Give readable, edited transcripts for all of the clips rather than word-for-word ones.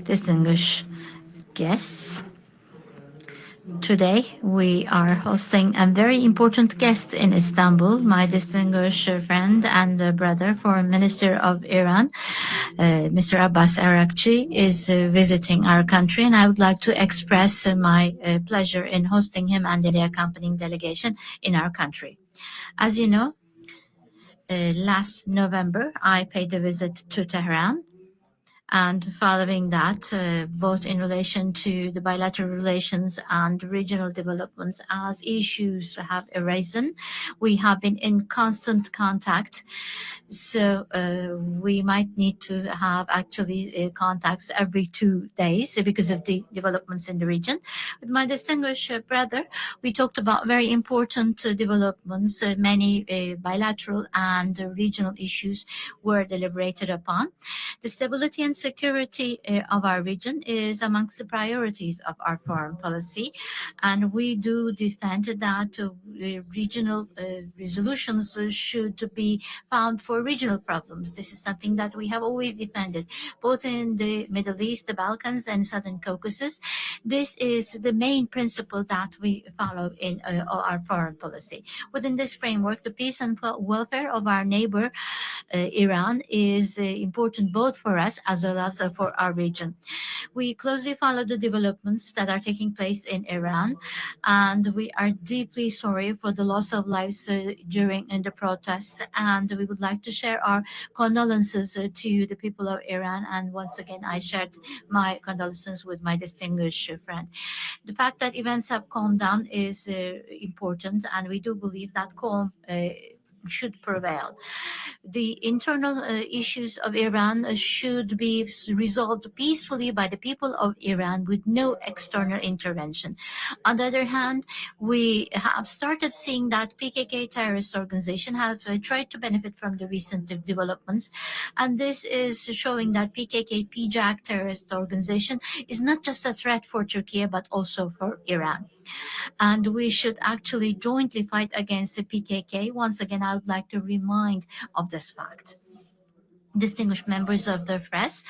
distinguished guests. Today, we are hosting a very important guest in Istanbul, my distinguished friend and brother, Foreign Minister of Iran, Mr. Abbas Araqchi, is visiting our country, and I would like to express my pleasure in hosting him and the accompanying delegation in our country. As you know, last November, I paid a visit to Tehran. And following that, both in relation to the bilateral relations and regional developments as issues have arisen, we have been in constant contact. So we might need to have actually contacts every 2 days because of the developments in the region. With my distinguished brother, we talked about very important developments. Many bilateral and regional issues were deliberated upon. The stability and security of our region is amongst the priorities of our foreign policy, and we do defend that regional resolutions should be found for regional problems. This is something that we have always defended, both in the Middle East, the Balkans, and Southern Caucasus. This is the main principle that we follow in our foreign policy. Within this framework, the peace and welfare of our neighbor Iran is important both for us as well as for our region. We closely follow the developments that are taking place in Iran, and we are deeply sorry for the loss of lives during the protests, and we would like to share our condolences to the people of Iran. And once again, I shared my condolences with my distinguished friend. The fact that events have calmed down is important, and we do believe that calm should prevail. The internal issues of Iran should be resolved peacefully by the people of Iran with no external intervention. On the other hand, we have started seeing that PKK terrorist organization have tried to benefit from the recent developments, and this is showing that PKK PJAK terrorist organization is not just a threat for Turkey but also for Iran. And we should actually jointly fight against the PKK. Once again, I would like to remind of this fact. Distinguished members of the press,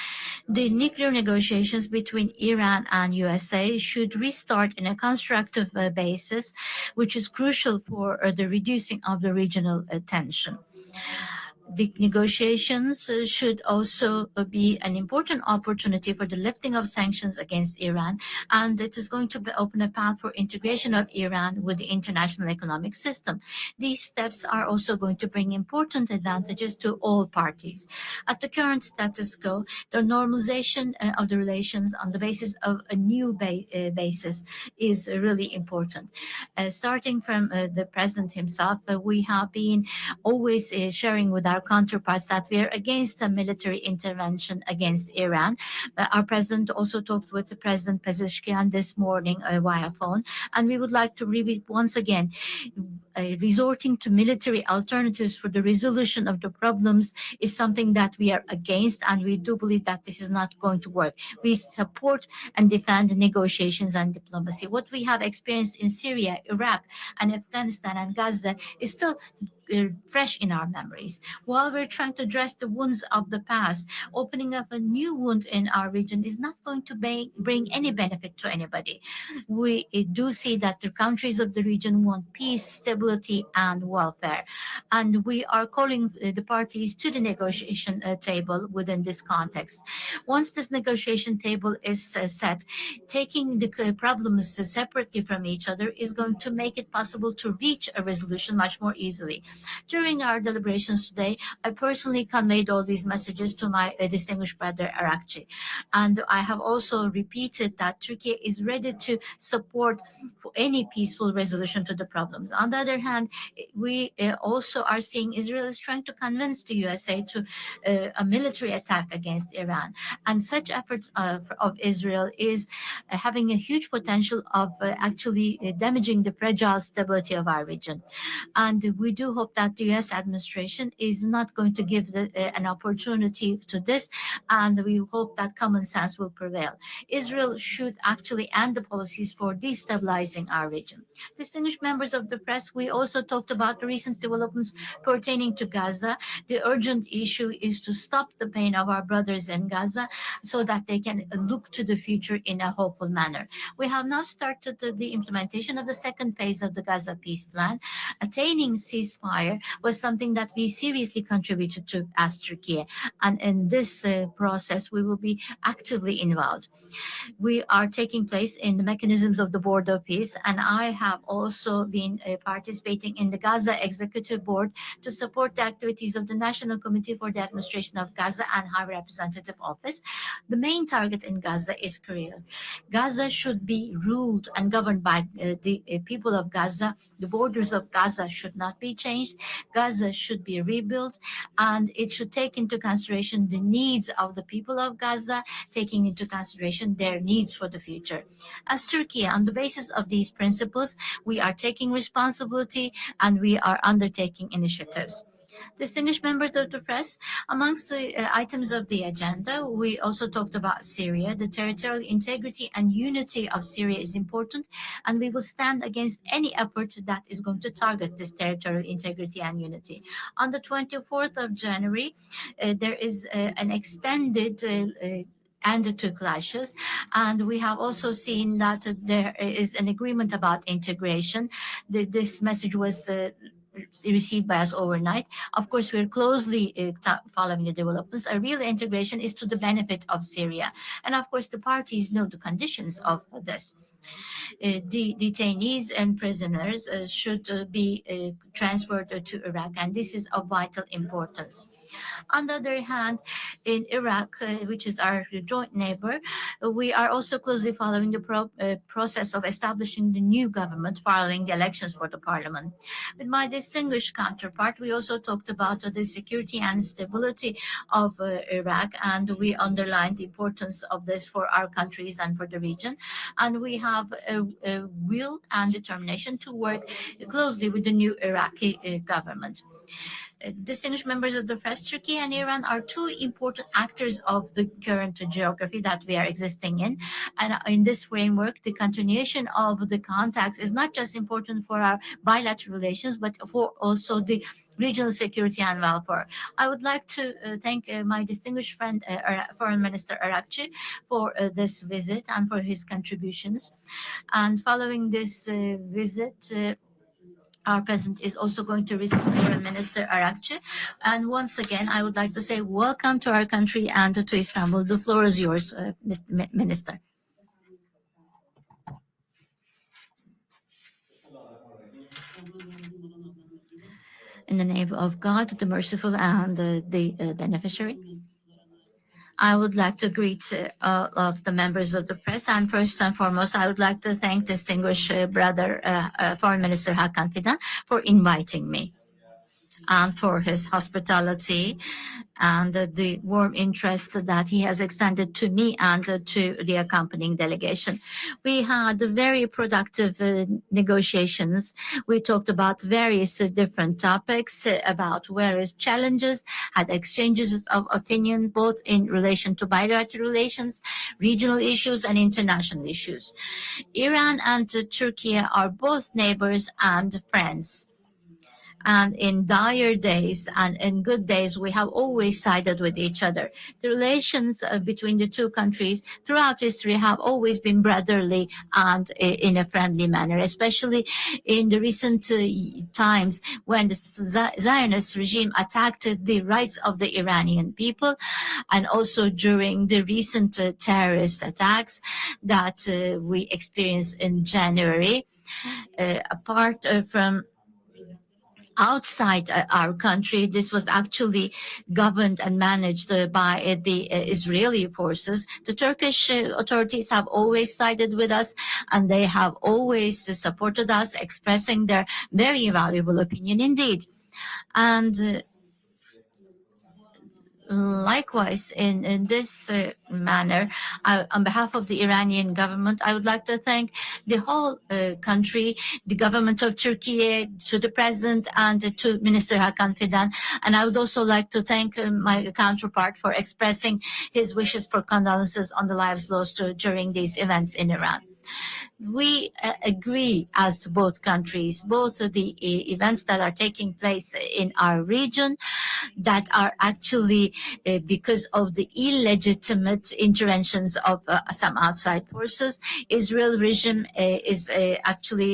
the nuclear negotiations between Iran and USA should restart in a constructive basis, which is crucial for the reducing of the regional tension. The negotiations should also be an important opportunity for the lifting of sanctions against Iran, and it is going to open a path for integration of Iran with the international economic system. These steps are also going to bring important advantages to all parties. At the current status quo, the normalization of the relations on the basis of a new basis is really important. Starting from the president himself, we have been always sharing with our counterparts that we are against a military intervention against Iran. Our president also talked with the President Pezeshkian this morning via phone, and we would like to repeat once again, resorting to military alternatives for the resolution of the problems is something that we are against, and we do believe that this is not going to work. We support and defend negotiations and diplomacy. What we have experienced in Syria, Iraq, and Afghanistan and Gaza is still fresh in our memories. While we're trying to address the wounds of the past, opening up a new wound in our region is not going to bring any benefit to anybody. We do see that the countries of the region want peace, stability, and welfare. And we are calling the parties to the negotiation table within this context. Once this negotiation table is set, taking the problems separately from each other is going to make it possible to reach a resolution much more easily. During our deliberations today, I personally conveyed all these messages to my distinguished brother Araqchi. And I have also repeated that Turkey is ready to support any peaceful resolution to the problems. On the other hand, we also are seeing Israel is trying to convince the USA to a military attack against Iran. And such efforts of Israel is having a huge potential of actually damaging the fragile stability of our region. And we do hope hope that the U.S. administration is not going to give an opportunity to this, and we hope that common sense will prevail. Israel should actually end the policies for destabilizing our region. Distinguished members of the press, we also talked about the recent developments pertaining to Gaza. The urgent issue is to stop the pain of our brothers in Gaza so that they can look to the future in a hopeful manner. We have now started the implementation of the second phase of the Gaza peace plan. Attaining ceasefire was something that we seriously contributed to as Turkey, and in this process we will be actively involved. We are taking place in the mechanisms of the Board of Peace, and I have also been participating in the Gaza Executive Board to support the activities of the National Committee for the Administration of Gaza and High Representative Office. The main target in Gaza is clear. Gaza should be ruled and governed by the people of Gaza. The borders of Gaza should not be changed. Gaza should be rebuilt, and it should take into consideration the needs of the people of Gaza, taking into consideration their needs for the future. As Turkey, on the basis of these principles, we are taking responsibility and we are undertaking initiatives. Distinguished members of the press, amongst the items of the agenda, we also talked about Syria. The territorial integrity and unity of Syria is important, and we will stand against any effort that is going to target this territorial integrity and unity. On the 24th of January, there is an extended and to clashes, and we have also seen that there is an agreement about integration. This message was received by us overnight. Of course, we're closely following the developments. A real integration is to the benefit of Syria, and of course, the parties know the conditions of this. The detainees and prisoners should be transferred to Iraq, and this is of vital importance. On the other hand, in Iraq, which is our joint neighbor, we are also closely following the process of establishing the new government following the elections for the parliament. With my distinguished counterpart, we also talked about the security and stability of Iraq, and we underlined the importance of this for our countries and for the region. And we have a will and determination to work closely with the new Iraqi government. Distinguished members of the press, Turkey and Iran are two important actors of the current geography that we are existing in. And in this framework, the continuation of the contacts is not just important for our bilateral relations, but for also the regional security and welfare. I would like to thank my distinguished friend, Foreign Minister Araqchi, for this visit and for his contributions. And following this visit, our president is also going to receive Foreign Minister Araqchi. And once again, I would like to say welcome to our country and to Istanbul. The floor is yours, Mr. Minister. In the name of God, the merciful and the beneficiary, I would like to greet all of the members of the press. And first and foremost, I would like to thank distinguished brother, Foreign Minister Hakan Fidan, for inviting me and for his hospitality and the warm interest that he has extended to me and to the accompanying delegation. We had very productive negotiations. We talked about various different topics, about various challenges, had exchanges of opinion, both in relation to bilateral relations, regional issues, and international issues. Iran and Turkey are both neighbors and friends. And in dire days and in good days, we have always sided with each other. The relations between the two countries throughout history have always been brotherly and in a friendly manner, especially in the recent times when the Zionist regime attacked the rights of the Iranian people, and also during the recent terrorist attacks that we experienced in January. Apart from outside our country, this was actually governed and managed by the Israeli forces. The Turkish authorities have always sided with us, and they have always supported us, expressing their very valuable opinion indeed. And Likewise, in this manner, on behalf of the Iranian government, I would like to thank the whole country, the government of Turkey, to the president and to Minister Hakan Fidan. And I would also like to thank my counterpart for expressing his wishes for condolences on the lives lost during these events in Iran. We agree as both countries, both the events that are taking place in our region that are actually because of the illegitimate interventions of some outside forces. Israel regime is actually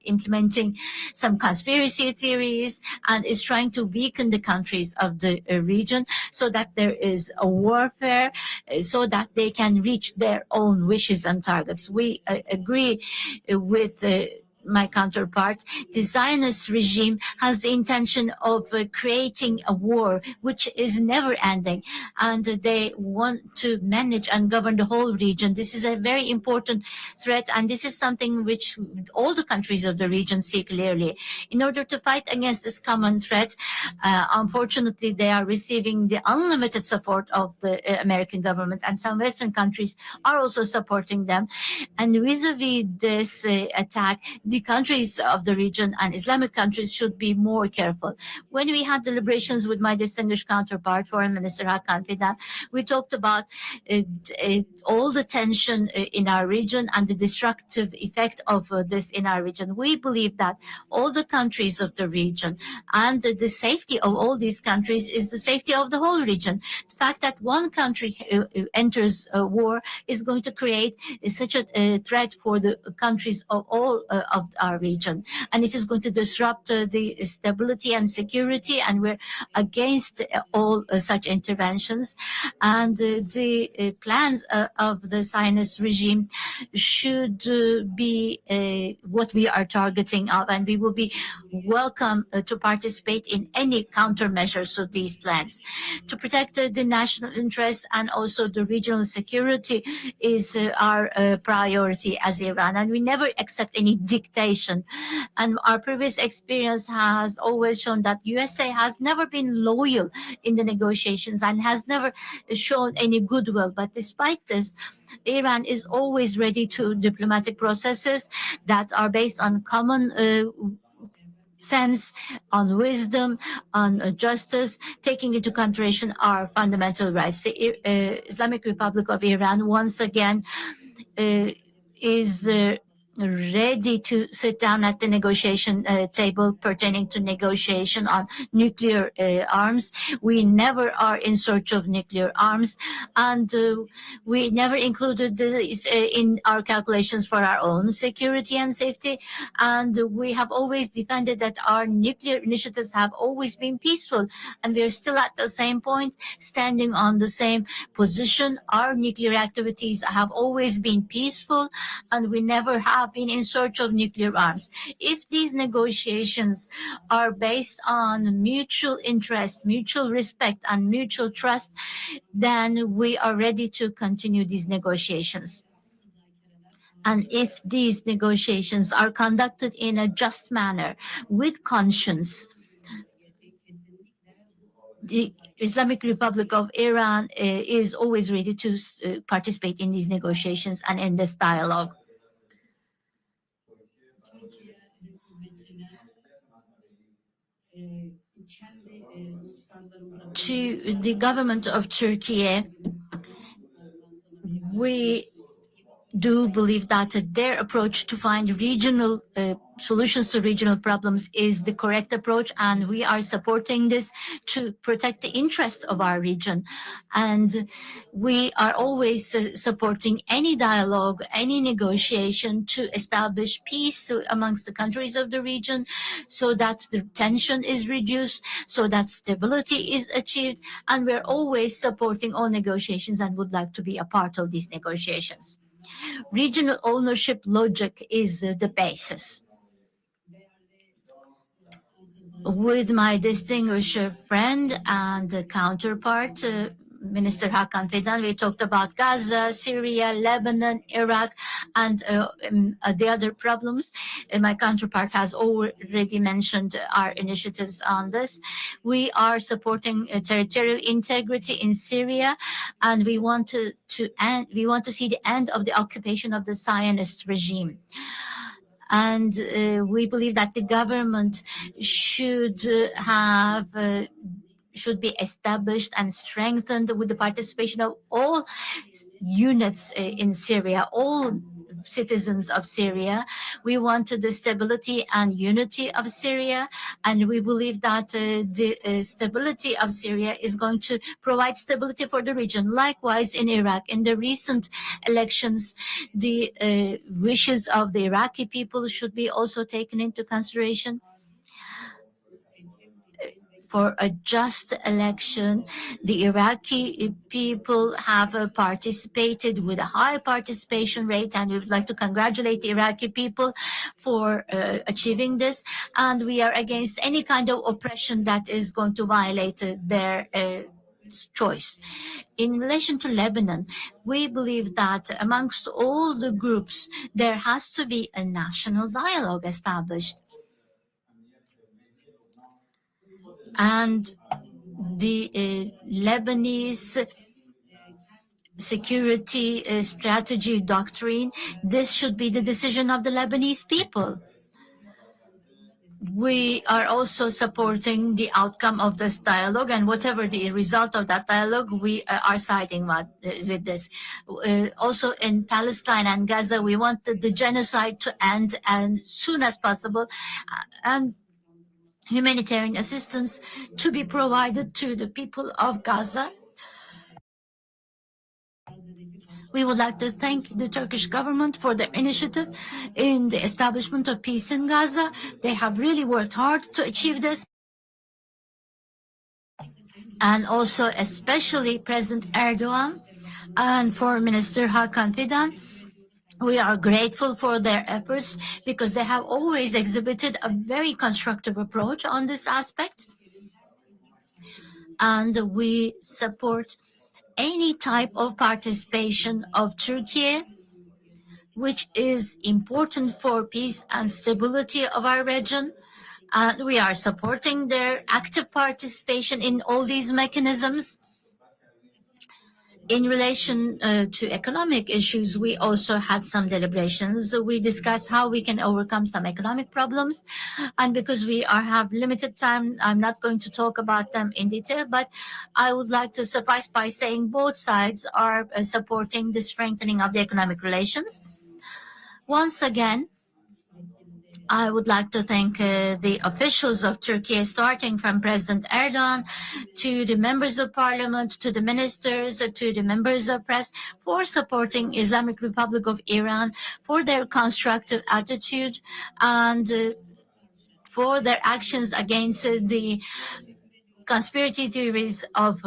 implementing some conspiracy theories and is trying to weaken the countries of the region so that there is a warfare so that they can reach their own wishes and targets. We agree with my counterpart. The Zionist regime has the intention of creating a war which is never ending, and they want to manage and govern the whole region. This is a very important threat, and this is something which all the countries of the region see clearly. In order to fight against this common threat, unfortunately, they are receiving the unlimited support of the American government, and some Western countries are also supporting them. And vis-a-vis this attack, the countries of the region and Islamic countries should be more careful. When we had deliberations with my distinguished counterpart, Foreign Minister Hakan Fidan, we talked about all the tension in our region and the destructive effect of this in our region. We believe that all the countries of the region and the safety of all these countries is the safety of the whole region. The fact that one country enters a war is going to create such a threat for the countries of all of our region, and it is going to disrupt the stability and security, and we're against all such interventions. And the plans of the Zionist regime should be what we are targeting of, and we will be welcome to participate in any countermeasures to these plans. To protect the national interest and also the regional security is our priority as Iran, and we never accept any dictation. And our previous experience has always shown that USA has never been loyal in the negotiations and has never shown any goodwill. But despite this, Iran is always ready to diplomatic processes that are based on common sense, on wisdom, on justice, taking into consideration our fundamental rights. The Islamic Republic of Iran once again is ready to sit down at the negotiation table pertaining to negotiation on nuclear arms. We never are in search of nuclear arms, and we never included this in our calculations for our own security and safety. And we have always defended that our nuclear initiatives have always been peaceful, and we are still at the same point, standing on the same position. Our nuclear activities have always been peaceful, and we never have been in search of nuclear arms. If these negotiations are based on mutual interest, mutual respect, and mutual trust, then we are ready to continue these negotiations. And if these negotiations are conducted in a just manner, with conscience, the Islamic Republic of Iran is always ready to participate in these negotiations and in this dialogue. To the government of Turkey, we do believe that their approach to find regional solutions to regional problems is the correct approach, and we are supporting this to protect the interest of our region. And we are always supporting any dialogue, any negotiation to establish peace amongst the countries of the region so that the tension is reduced, so that stability is achieved, and we're always supporting all negotiations and would like to be a part of these negotiations. Regional ownership logic is the basis. With my distinguished friend and counterpart, Minister Hakan Fidan. We talked about Gaza, Syria, Lebanon, Iraq, and the other problems. My counterpart has already mentioned our initiatives on this. We are supporting territorial integrity in Syria, and we want to see the end of the occupation of the Zionist regime. And we believe that the government should be established and strengthened with the participation of all units in Syria, all citizens of Syria. We want the stability and unity of Syria, and we believe that the stability of Syria is going to provide stability for the region. Likewise, in Iraq, in the recent elections, the wishes of the Iraqi people should be also taken into consideration. For a just election, the Iraqi people have participated with a high participation rate, and we would like to congratulate the Iraqi people for achieving this. And we are against any kind of oppression that is going to violate their choice. In relation to Lebanon, we believe that amongst all the groups, there has to be a national dialogue established. And the Lebanese security strategy doctrine, this should be the decision of the Lebanese people. We are also supporting the outcome of this dialogue, and whatever the result of that dialogue, we are siding with this. Also in Palestine and Gaza, we want the genocide to end as soon as possible, and humanitarian assistance to be provided to the people of Gaza. We would like to thank the Turkish government for their initiative in the establishment of peace in Gaza. They have really worked hard to achieve this. And also especially President Erdogan and Foreign Minister Hakan Fidan. We are grateful for their efforts because they have always exhibited a very constructive approach on this aspect. And we support any type of participation of Turkey, which is important for peace and stability of our region. And we are supporting their active participation in all these mechanisms. In relation to economic issues, we also had some deliberations. We discussed how we can overcome some economic problems. And because we have limited time, I'm not going to talk about them in detail, but I would like to suffice by saying both sides are supporting the strengthening of the economic relations. Once again, I would like to thank the officials of Turkey, starting from President Erdogan to the members of parliament, to the ministers, to the members of press, for supporting Islamic Republic of Iran, for their constructive attitude, and for their actions against the conspiracy theories of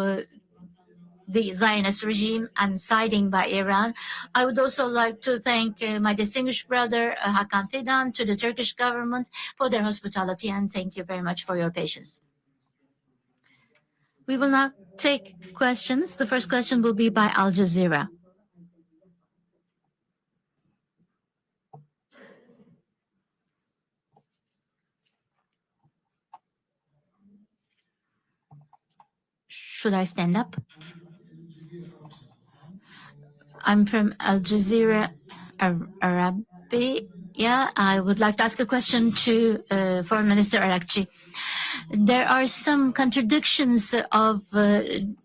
the Zionist regime and siding by Iran. I would also like to thank my distinguished brother Hakan Fidan, to the Turkish government for their hospitality, and thank you very much for your patience. We will now take questions. The first question will be by Al Jazeera. Should I stand up? I'm from Al Jazeera Arabic. Yeah, I would like to ask a question to Foreign Minister Araqchi. There are some contradictions of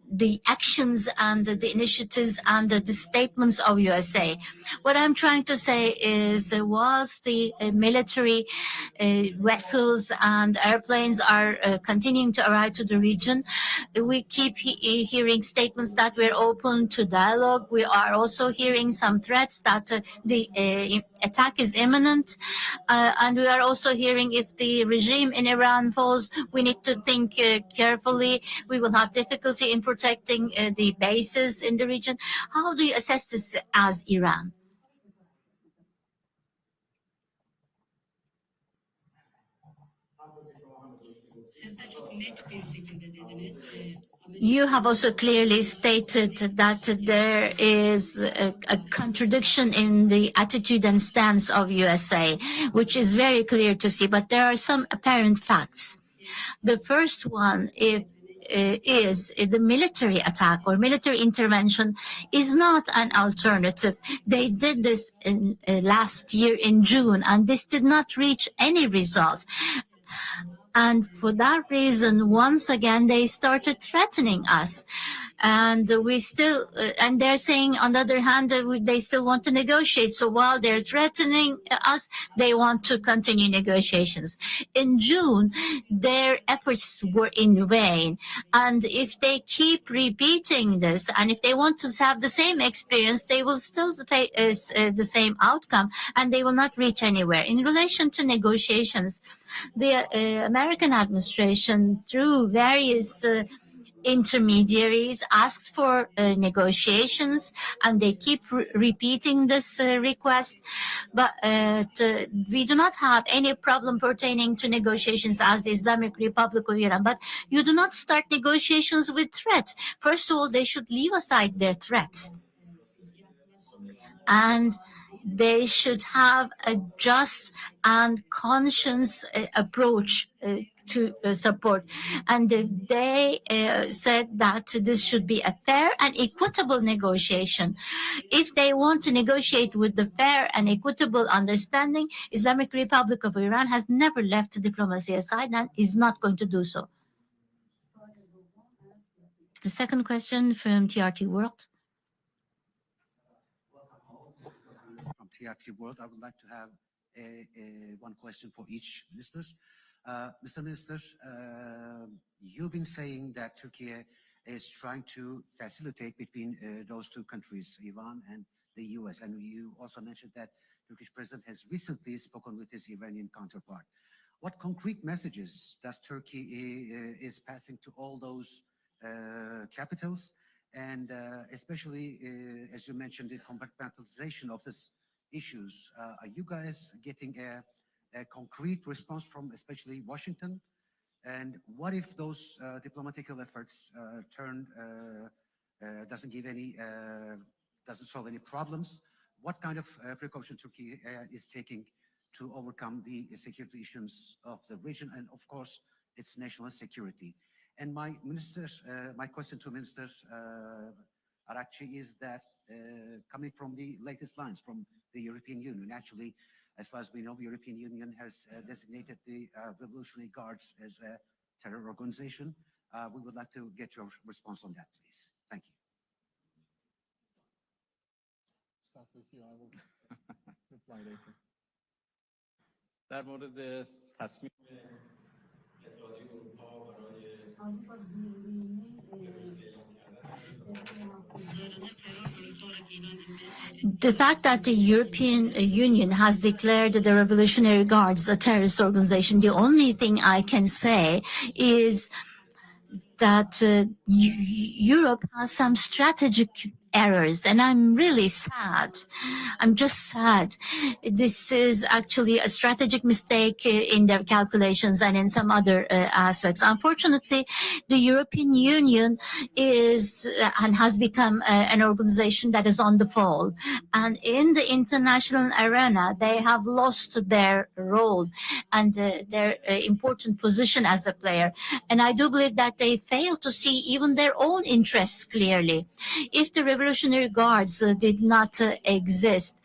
the actions and the initiatives and the statements of USA. What I'm trying to say is, whilst the military vessels and airplanes are continuing to arrive to the region, we keep hearing statements that we're open to dialogue. We are also hearing some threats that the attack is imminent. And we are also hearing if the regime in Iran falls, we need to think carefully. We will have difficulty in protecting the bases in the region. How do you assess this as Iran? Siz de çok net bir şekilde dediniz. You have also clearly stated that there is a contradiction in the attitude and stance of USA, which is very clear to see, but there are some apparent facts. The first one is the military attack or military intervention is not an alternative. They did this last year in June, and this did not reach any result. And for that reason, once again, they started threatening us. And we still, and they're saying, on the other hand, they still want to negotiate. So while they're threatening us, they want to continue negotiations. In June, their efforts were in vain. And if they keep repeating this, and if they want to have the same experience, they will still face the same outcome, and they will not reach anywhere. In relation to negotiations, the American administration, through various intermediaries, asked for negotiations, and they keep repeating this request. But we do not have any problem pertaining to negotiations as the Islamic Republic of Iran. But you do not start negotiations with threat. First of all, they should leave aside their threat. And they should have a just and conscious approach to support. And they said that this should be a fair and equitable negotiation. If they want to negotiate with the fair and equitable understanding, Islamic Republic of Iran has never left diplomacy aside and is not going to do so. The second question from TRT World. From TRT World, I would like to have one question for each ministers. Mr. Minister, you've been saying that Turkey is trying to facilitate between those two countries, Iran and the US. And you also mentioned that Turkish president has recently spoken with his Iranian counterpart. What concrete messages does Turkey is passing to all those capitals? And especially, as you mentioned, the compartmentalization of these issues. Are you guys getting a concrete response from especially Washington? And what if those diplomatical efforts doesn't give any, doesn't solve any problems? What kind of precaution Turkey is taking to overcome the security issues of the region and, of course, its national security? And my question to Minister Araqchi is that coming from the latest lines from the European Union, actually, as far as we know, the European Union has designated the Revolutionary Guards as a terror organization. We would like to get your response on that, please. Thank you. Start with you. I will reply later. در مورد تصمیم اتحادیه اروپا The fact that the European Union has declared the Revolutionary Guards a terrorist organization, the only thing I can say is that Europe has some strategic errors, and I'm really sad. I'm just sad. This is actually a strategic mistake in their calculations and in some other aspects. Unfortunately, the European Union is and has become an organization that is on the fall. And in the international arena, they have lost their role and their important position as a player. And I do believe that they fail to see even their own interests clearly. If the Revolutionary Guards did not exist,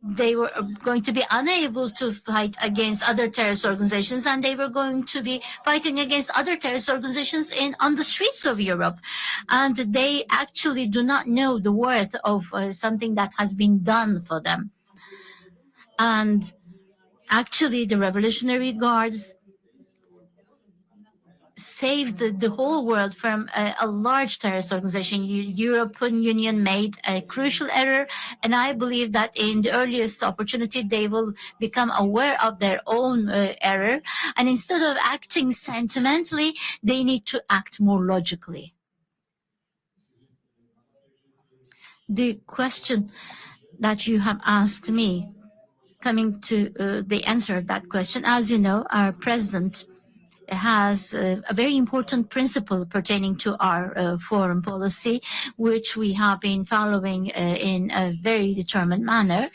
they were going to be unable to fight against other terrorist organizations, and they were going to be fighting against other terrorist organizations on the streets of Europe. And they actually do not know the worth of something that has been done for them. And actually, the Revolutionary Guards saved the whole world from a large terrorist organization. European Union made a crucial error, and I believe that in the earliest opportunity, they will become aware of their own error. And instead of acting sentimentally, they need to act more logically. The question that you have asked me, coming to the answer of that question, as you know, our president has a very important principle pertaining to our foreign policy, which we have been following in a very determined manner,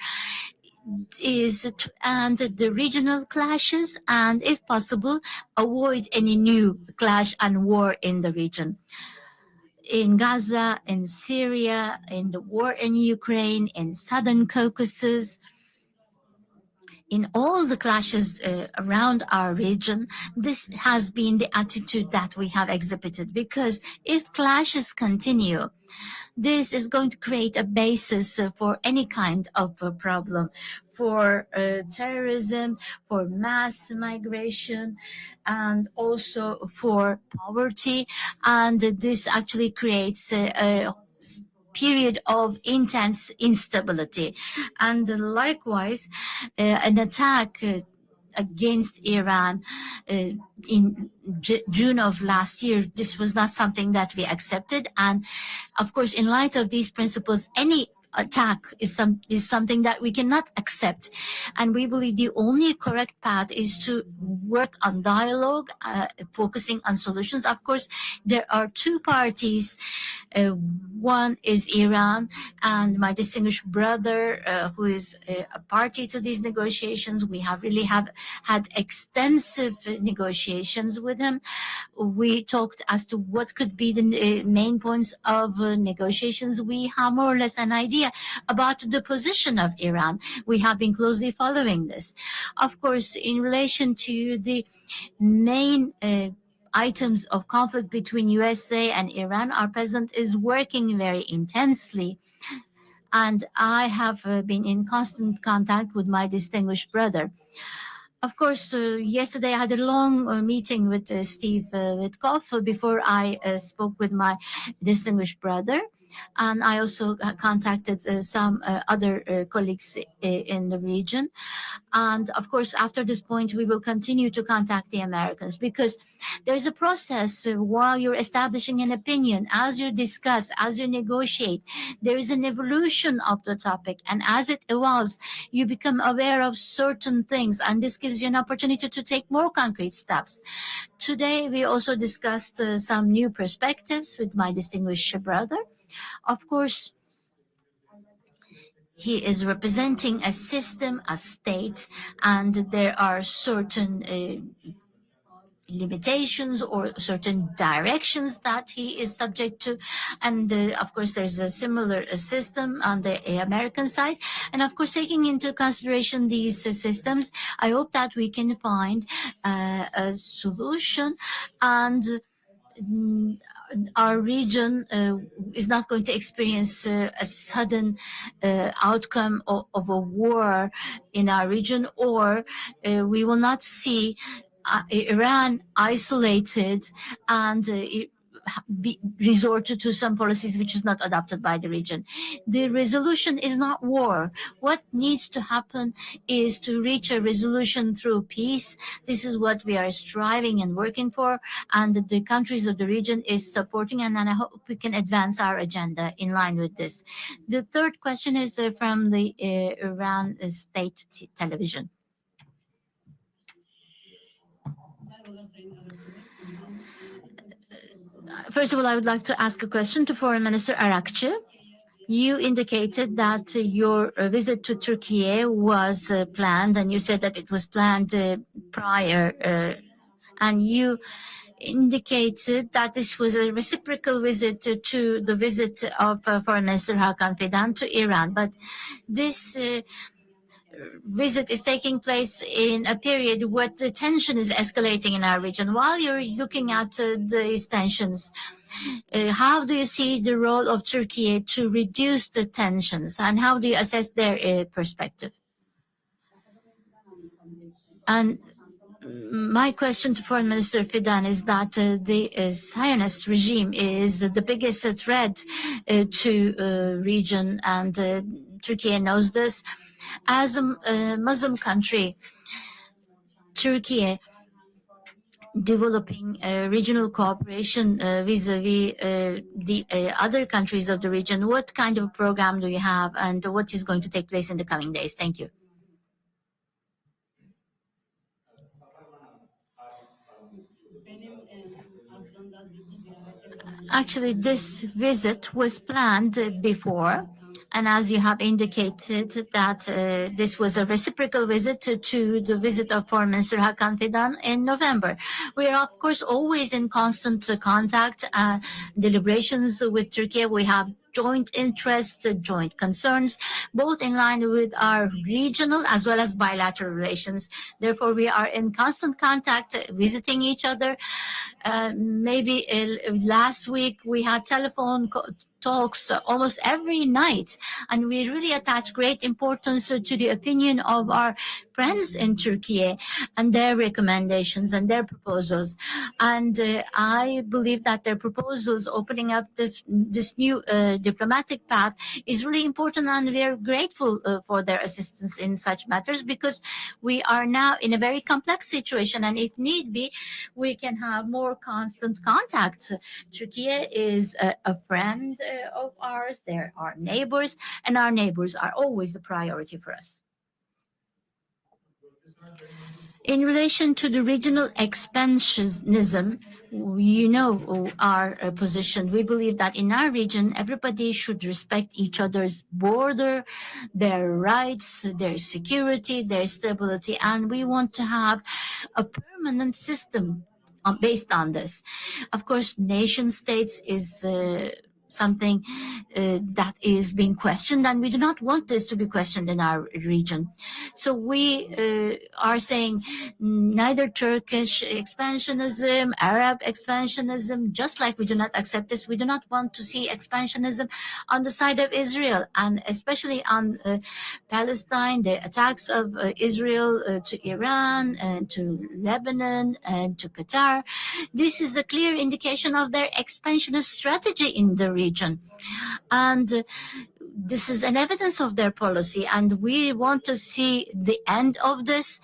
is to end the regional clashes and, if possible, avoid any new clash and war in the region. In Gaza, in Syria, in the war in Ukraine, in Southern Caucasus, in all the clashes around our region, this has been the attitude that we have exhibited. Because if clashes continue, this is going to create a basis for any kind of problem, for terrorism, for mass migration, and also for poverty. And this actually creates a period of intense instability. And likewise, an attack against Iran in June of last year, this was not something that we accepted. And of course, in light of these principles, any attack is something that we cannot accept. And we believe the only correct path is to work on dialogue, focusing on solutions. Of course, there are two parties. One is Iran, and my distinguished brother, who is a party to these negotiations. We have had extensive negotiations with him. We talked as to what could be the main points of negotiations. We have more or less an idea about the position of Iran. We have been closely following this. Of course, in relation to the main items of conflict between USA and Iran, our president is working very intensely. And I have been in constant contact with my distinguished brother. Of course, yesterday I had a long meeting with Steve Witkoff before I spoke with my distinguished brother. And I also contacted some other colleagues in the region. And of course, after this point, we will continue to contact the Americans, because there's a process while you're establishing an opinion. As you discuss, as you negotiate, there is an evolution of the topic. And as it evolves, you become aware of certain things. And this gives you an opportunity to take more concrete steps. Today, we also discussed some new perspectives with my distinguished brother. Of course, he is representing a system, a state, and there are certain limitations or certain directions that he is subject to. And of course, there's a similar system on the American side. And of course, taking into consideration these systems, I hope that we can find a solution, and our region is not going to experience a sudden outcome of a war in our region, or we will not see Iran isolated and resorted to some policies which is not adopted by the region. The resolution is not war. What needs to happen is to reach a resolution through peace. This is what we are striving and working for, and the countries of the region is supporting, and I hope we can advance our agenda in line with this. The third question is from the Iran State Television. First of all, I would like to ask a question to Foreign Minister Araqchi. You indicated that your visit to Turkey was planned, and you said that it was planned prior, and you indicated that this was a reciprocal visit to the visit of Foreign Minister Hakan Fidan to Iran. But this visit is taking place in a period where the tension is escalating in our region. While you're looking at these tensions, how do you see the role of Turkey to reduce the tensions, and how do you assess their perspective? And my question to Foreign Minister Fidan is that the Zionist regime is the biggest threat to region, and Turkey knows this. As a Muslim country, Turkey developing regional cooperation vis-a-vis the other countries of the region. What kind of program do you have, and what is going to take place in the coming days? Thank you. Actually, this visit was planned before, and as you have indicated that this was a reciprocal visit to the visit of Foreign Minister Hakan Fidan in November. We are, of course, always in constant contact, deliberations with Turkey. We have joint interests, joint concerns, both in line with our regional as well as bilateral relations. Therefore, we are in constant contact, visiting each other. Maybe last week we had telephone talks almost every night, and we really attach great importance to the opinion of our friends in Turkey and their recommendations and their proposals. And I believe that their proposals opening up this new diplomatic path is really important, and we are grateful for their assistance in such matters, because we are now in a very complex situation, and if need be, we can have more constant contact. Turkey is a friend of ours. They're our neighbors, and our neighbors are always a priority for us. In relation to the regional expansionism, you know our position. We believe that in our region, everybody should respect each other's border, their rights, their security, their stability, and we want to have a permanent system based on this. Of course, nation states is something that is being questioned, and we do not want this to be questioned in our region. So we are saying neither Turkish expansionism, Arab expansionism, just like we do not accept this, we do not want to see expansionism on the side of Israel, and especially on Palestine, the attacks of Israel to Iran and to Lebanon and to Qatar. This is a clear indication of their expansionist strategy in the region. And this is an evidence of their policy, and we want to see the end of this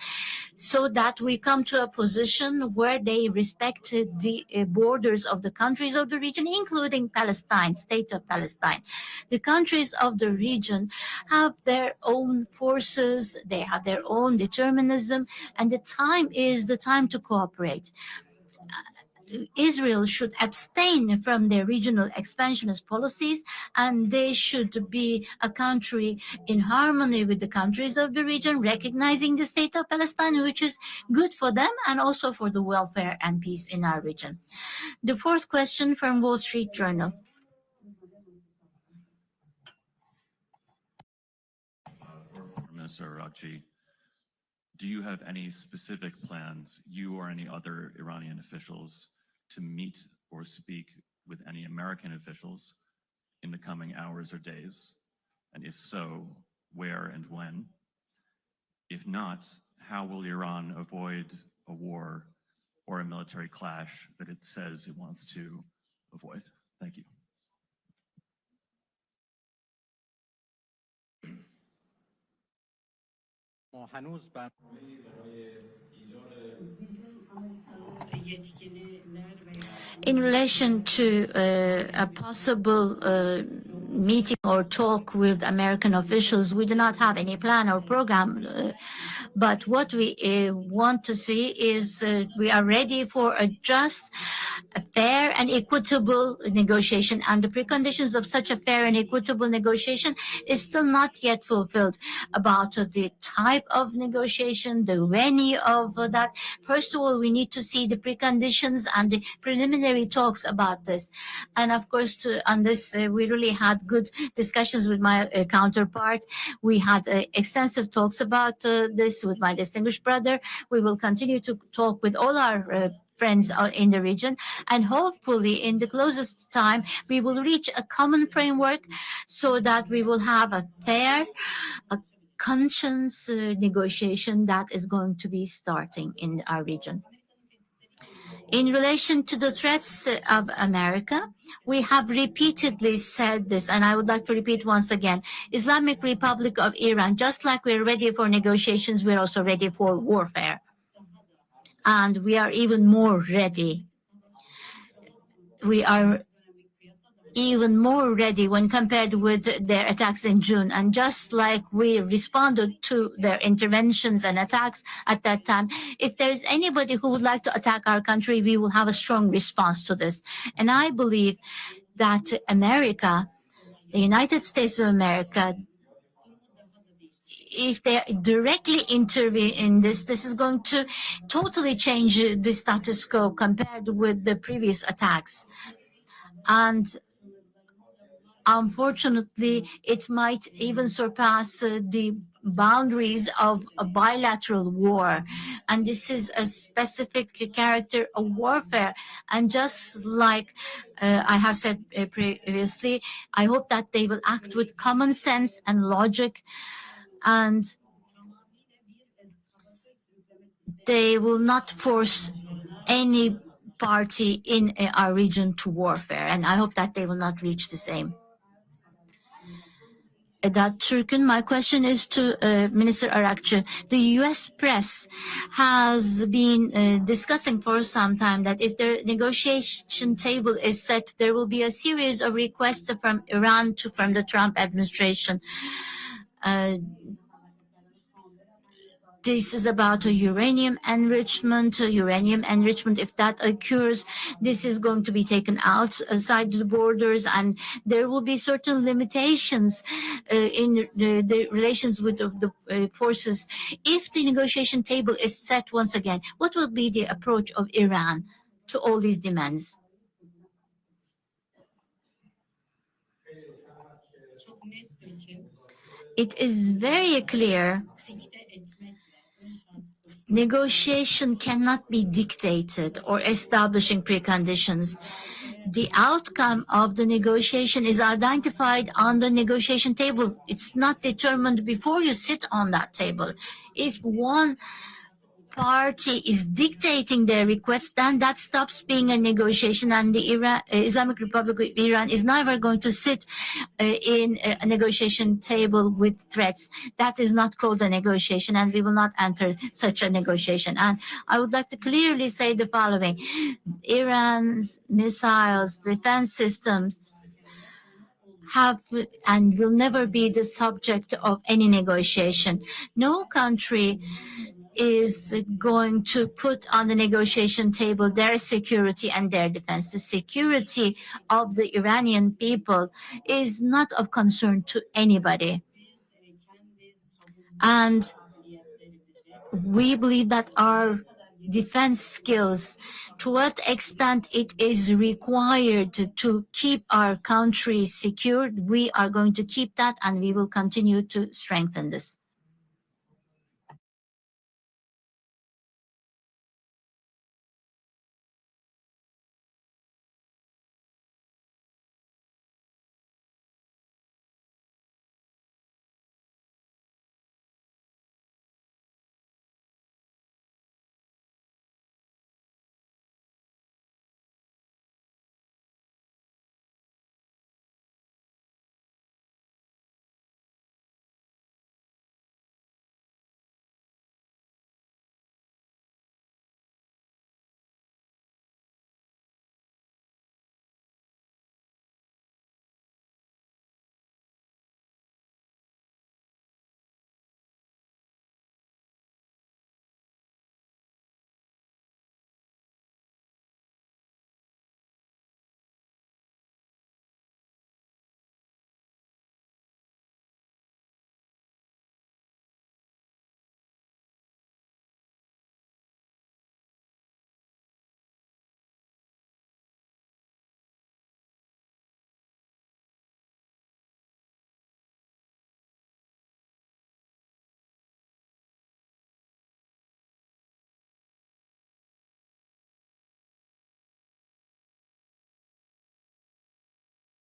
so that we come to a position where they respect the borders of the countries of the region, including Palestine, state of Palestine. The countries of the region have their own forces, they have their own determinism, and the time is the time to cooperate. Israel should abstain from their regional expansionist policies, and they should be a country in harmony with the countries of the region, recognizing the state of Palestine, which is good for them and also for the welfare and peace in our region. The fourth question from Wall Street Journal. Minister Araqchi, do you have any specific plans, you or any other Iranian officials, to meet or speak with any American officials in the coming hours or days? And if so, where and when? If not, how will Iran avoid a war or a military clash that it says it wants to avoid? Thank you. In relation to a possible meeting or talk with American officials, we do not have any plan or program. But what we want to see is we are ready for a just, a fair and equitable negotiation. And the preconditions of such a fair and equitable negotiation is still not yet fulfilled. About the type of negotiation, the venue of that. First of all, we need to see the preconditions and the preliminary talks about this. And of course, on this, we really had good discussions with my counterpart. We had extensive talks about this with my distinguished brother. We will continue to talk with all our friends in the region, and hopefully in the closest time we will reach a common framework so that we will have a fair, a conscious negotiation that is going to be starting in our region. In relation to the threats of America, we have repeatedly said this, and I would like to repeat once again. Islamic Republic of Iran, just like we're ready for negotiations, we're also ready for warfare. And we are even more ready. We are even more ready when compared with their attacks in June. And just like we responded to their interventions and attacks at that time, if there is anybody who would like to attack our country, we will have a strong response to this. And I believe that America, the United States of America, if they directly intervene in this, this is going to totally change the status quo compared with the previous attacks. And unfortunately, it might even surpass the boundaries of a bilateral war. And this is a specific character of warfare. And just like I have said previously, I hope that they will act with common sense and logic, and they will not force any party in our region to warfare. And I hope that they will not reach the same. That Turkin, my question is to Minister Araqchi. The U.S. press has been discussing for some time that if the negotiation table is set, there will be a series of requests from Iran from the Trump administration. This is about uranium enrichment. If that occurs, this is going to be taken outside the borders, and there will be certain limitations in the relations with the forces. If the negotiation table is set once again, what will be the approach of Iran to all these demands? It is very clear. Negotiation cannot be dictated or establishing preconditions. The outcome of the negotiation is identified on the negotiation table. It's not determined before you sit on that table. If one party is dictating their requests, then that stops being a negotiation, and the Islamic Republic of Iran is never going to sit in a negotiation table with threats. That is not called a negotiation, and we will not enter such a negotiation. And I would like to clearly say the following. Iran's missiles, defense systems have and will never be the subject of any negotiation. No country is going to put on the negotiation table their security and their defense. The security of the Iranian people is not of concern to anybody. And we believe that our defense skills, to what extent it is required to keep our country secured, we are going to keep that, and we will continue to strengthen this.